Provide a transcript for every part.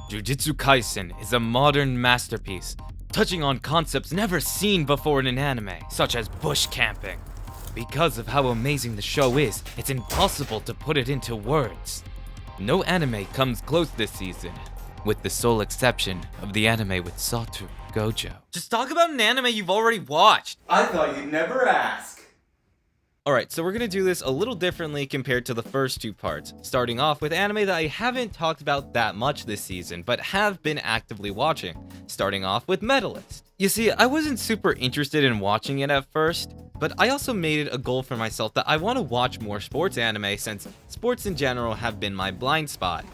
Jujutsu Kaisen is a modern masterpiece, touching on concepts never seen before in an anime, such as bush camping. Because of how amazing the show is, it's impossible to put it into words. No anime comes close this season, with the sole exception of the anime with Satoru Gojo. Just talk about an anime you've already watched! I thought you'd never ask. Alright, so we're gonna do this a little differently compared to the first two parts, starting off with anime that I haven't talked about that much this season, but have been actively watching, starting off with Medalist. You see, I wasn't super interested in watching it at first, but I also made it a goal for myself that I want to watch more sports anime since sports in general have been my blind spot.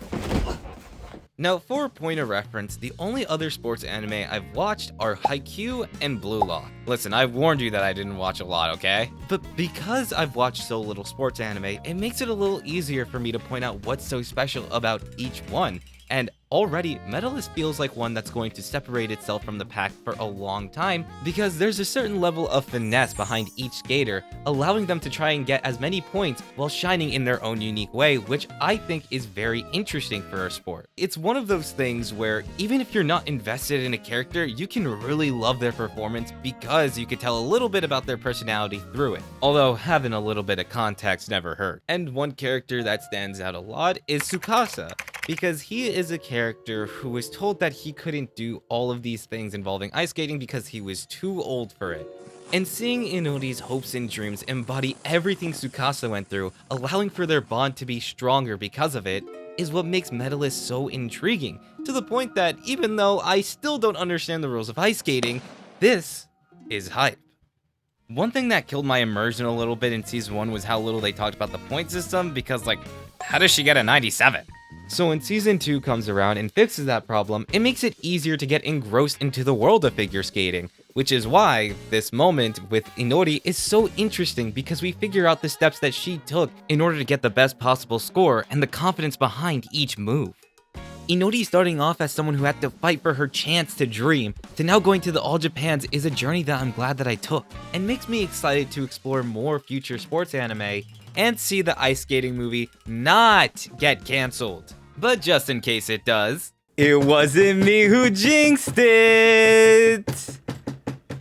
Now, for a point of reference, the only other sports anime I've watched are Haikyuu and Blue Lock. Listen, I've warned you that I didn't watch a lot, okay? But because I've watched so little sports anime, it makes it a little easier for me to point out what's so special about each one. And already, Medalist feels like one that's going to separate itself from the pack for a long time because there's a certain level of finesse behind each skater, allowing them to try and get as many points while shining in their own unique way, which I think is very interesting for a sport. It's one of those things where even if you're not invested in a character, you can really love their performance because you can tell a little bit about their personality through it. Although having a little bit of context never hurt. And one character that stands out a lot is Tsukasa, because he is a character who was told that he couldn't do all of these things involving ice skating because he was too old for it. And seeing Inori's hopes and dreams embody everything Tsukasa went through, allowing for their bond to be stronger because of it, is what makes Medalist so intriguing, to the point that even though I still don't understand the rules of ice skating, this is hype. One thing that killed my immersion a little bit in season 1 was how little they talked about the point system, because like, how does she get a 97? So when season 2 comes around and fixes that problem, it makes it easier to get engrossed into the world of figure skating, which is why this moment with Inori is so interesting because we figure out the steps that she took in order to get the best possible score and the confidence behind each move. Inori starting off as someone who had to fight for her chance to dream, to now going to the All Japans is a journey that I'm glad that I took, and makes me excited to explore more future sports anime and see the ice skating movie not get cancelled. But just in case it does, it wasn't me who jinxed it!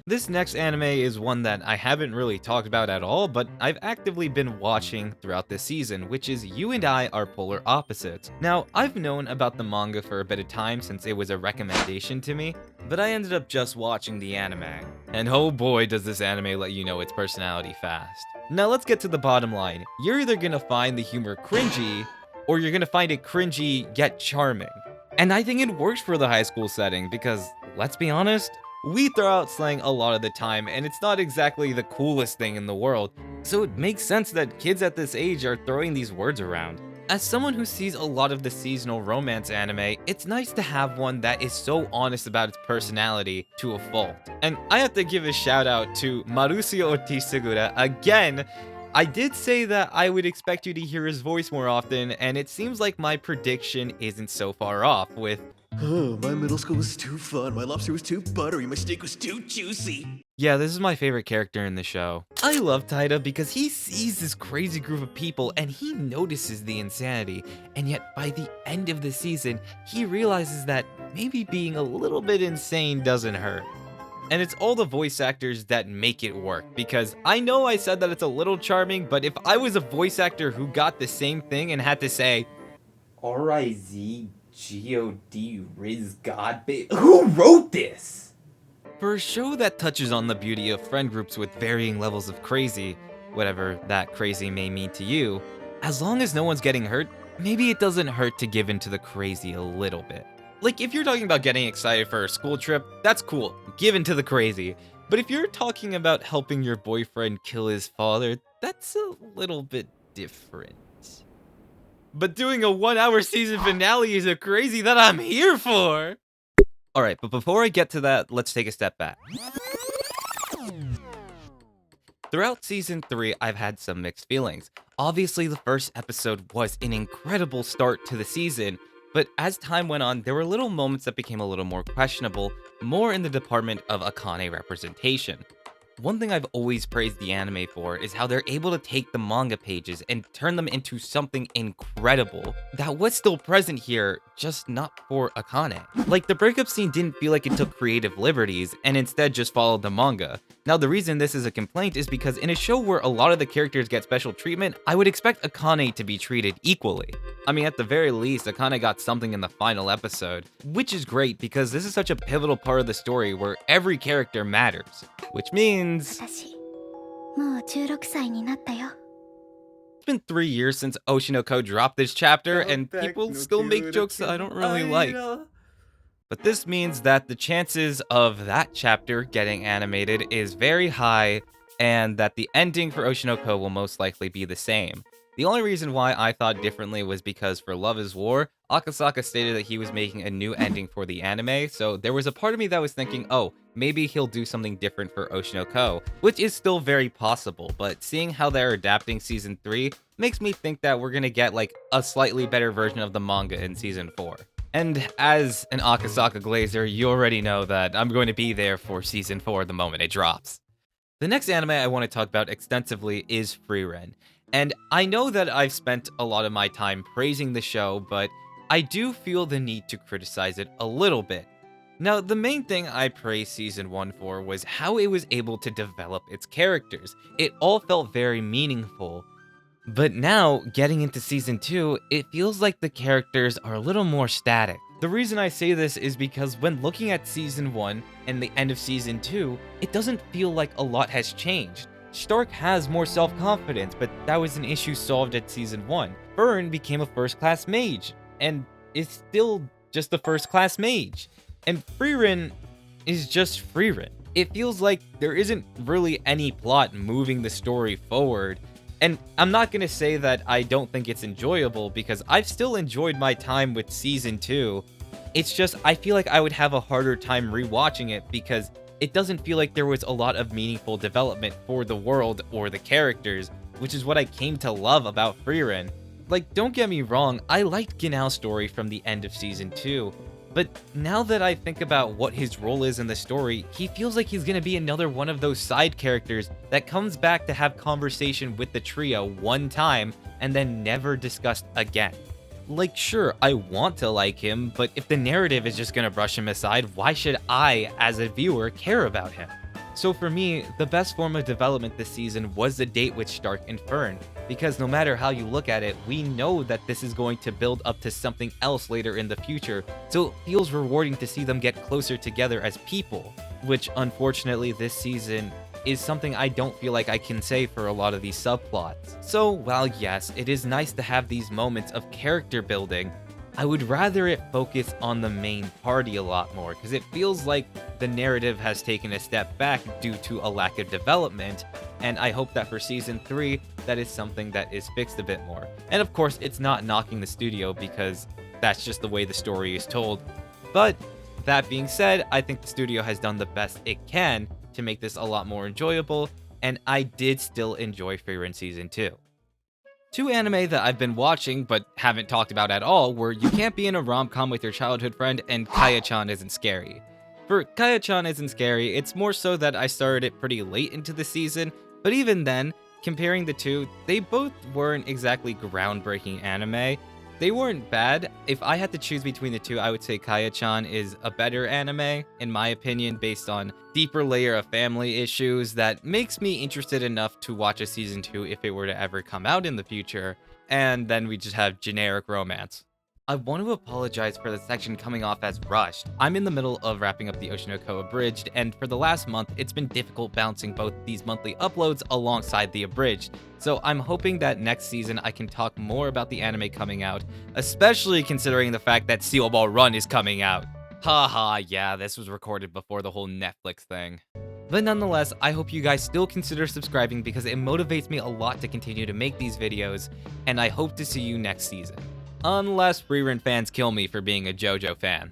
This next anime is one that I haven't really talked about at all, but I've actively been watching throughout this season, which is You and I Are Polar Opposites. Now, I've known about the manga for a bit of time since it was a recommendation to me, but I ended up just watching the anime. And oh boy does this anime let you know its personality fast. Now let's get to the bottom line. You're either gonna find the humor cringy, or you're gonna find it cringy yet charming. And I think it works for the high school setting because, let's be honest, we throw out slang a lot of the time and it's not exactly the coolest thing in the world, so it makes sense that kids at this age are throwing these words around. As someone who sees a lot of the seasonal romance anime, it's nice to have one that is so honest about its personality to a fault. And I have to give a shout out to Marusio Otisegura again. I did say that I would expect you to hear his voice more often, and it seems like my prediction isn't so far off with, Oh, my middle school was too fun, my lobster was too buttery, my steak was too juicy. yeah, this is my favorite character in the show. I love Taida because he sees this crazy group of people and he notices the insanity, and yet by the end of the season, he realizes that maybe being a little bit insane doesn't hurt. And it's all the voice actors that make it work, because I know I said that it's a little charming, but if I was a voice actor who got the same thing and had to say, R-I-Z-G-O-D, Riz God, who wrote this? For a show that touches on the beauty of friend groups with varying levels of crazy, whatever that crazy may mean to you, as long as no one's getting hurt, maybe it doesn't hurt to give into the crazy a little bit. Like, if you're talking about getting excited for a school trip, that's cool, give into the crazy. But if you're talking about helping your boyfriend kill his father, that's a little bit different. But doing a 1-hour season finale is a crazy that I'm here for! Alright, but before I get to that, let's take a step back. Throughout season 3, I've had some mixed feelings. Obviously, the first episode was an incredible start to the season, but as time went on, there were little moments that became a little more questionable, more in the department of Akane representation. One thing I've always praised the anime for is how they're able to take the manga pages and turn them into something incredible that was still present here, just not for Akane. Like, the breakup scene didn't feel like it took creative liberties and instead just followed the manga. Now, the reason this is a complaint is because in a show where a lot of the characters get special treatment, I would expect Akane to be treated equally. I mean, at the very least, Akane got something in the final episode, which is great because this is such a pivotal part of the story where every character matters, which means it's been 3 years since Oshinoko dropped this chapter, and people still make jokes that I don't really like. But this means that the chances of that chapter getting animated is very high, and that the ending for Oshinoko will most likely be the same. The only reason why I thought differently was because for Love is War, Akasaka stated that he was making a new ending for the anime, so there was a part of me that was thinking, oh, maybe he'll do something different for Oshinoko, which is still very possible, but seeing how they're adapting Season 3 makes me think that we're gonna get like a slightly better version of the manga in Season 4. And as an Akasaka Glazer, you already know that I'm going to be there for Season 4 the moment it drops. The next anime I want to talk about extensively is Frieren. And I know that I've spent a lot of my time praising the show, but I do feel the need to criticize it a little bit. Now, the main thing I praised Season 1 for was how it was able to develop its characters. It all felt very meaningful. But now, getting into Season 2, it feels like the characters are a little more static. The reason I say this is because when looking at Season 1 and the end of Season 2, it doesn't feel like a lot has changed. Stark has more self-confidence, but that was an issue solved at Season 1. Frieren became a first-class mage, and is still just a first-class mage. And Frieren is just Frieren. It feels like there isn't really any plot moving the story forward. And I'm not gonna say that I don't think it's enjoyable, because I've still enjoyed my time with Season 2. It's just, I feel like I would have a harder time rewatching it because it doesn't feel like there was a lot of meaningful development for the world or the characters, which is what I came to love about Frieren. Like, don't get me wrong, I liked Ginnao's story from the end of Season 2, but now that I think about what his role is in the story, he feels like he's gonna be another one of those side characters that comes back to have conversation with the trio one time and then never discussed again. Like, sure, I want to like him, but if the narrative is just gonna brush him aside, why should I, as a viewer, care about him? So for me, the best form of development this season was the date with Stark and Fern, because no matter how you look at it, we know that this is going to build up to something else later in the future, so it feels rewarding to see them get closer together as people, which unfortunately this season is something I don't feel like I can say for a lot of these subplots. So while yes, it is nice to have these moments of character building, I would rather it focus on the main party a lot more, because it feels like the narrative has taken a step back due to a lack of development, and I hope that for Season 3, that is something that is fixed a bit more. And of course, it's not knocking the studio, because that's just the way the story is told. But that being said, I think the studio has done the best it can to make this a lot more enjoyable, and I did still enjoy Frieren Season 2. Two anime that I've been watching but haven't talked about at all were You Can't Be in a Rom-Com with Your Childhood Friend and Kaya-chan Isn't Scary. For Kaya-chan Isn't Scary, it's more so that I started it pretty late into the season, but even then, comparing the two, they both weren't exactly groundbreaking anime. They weren't bad. If I had to choose between the two, I would say Kaya-chan is a better anime, in my opinion, based on deeper layer of family issues that makes me interested enough to watch a Season 2 if it were to ever come out in the future, and then we just have generic romance. I want to apologize for the section coming off as rushed. I'm in the middle of wrapping up the Oshinoko Abridged, and for the last month, it's been difficult balancing both these monthly uploads alongside the Abridged. So I'm hoping that next season I can talk more about the anime coming out, especially considering the fact that Steel Ball Run is coming out. Haha, yeah, this was recorded before the whole Netflix thing. But nonetheless, I hope you guys still consider subscribing because it motivates me a lot to continue to make these videos, and I hope to see you next season. Unless Frieren fans kill me for being a JoJo fan.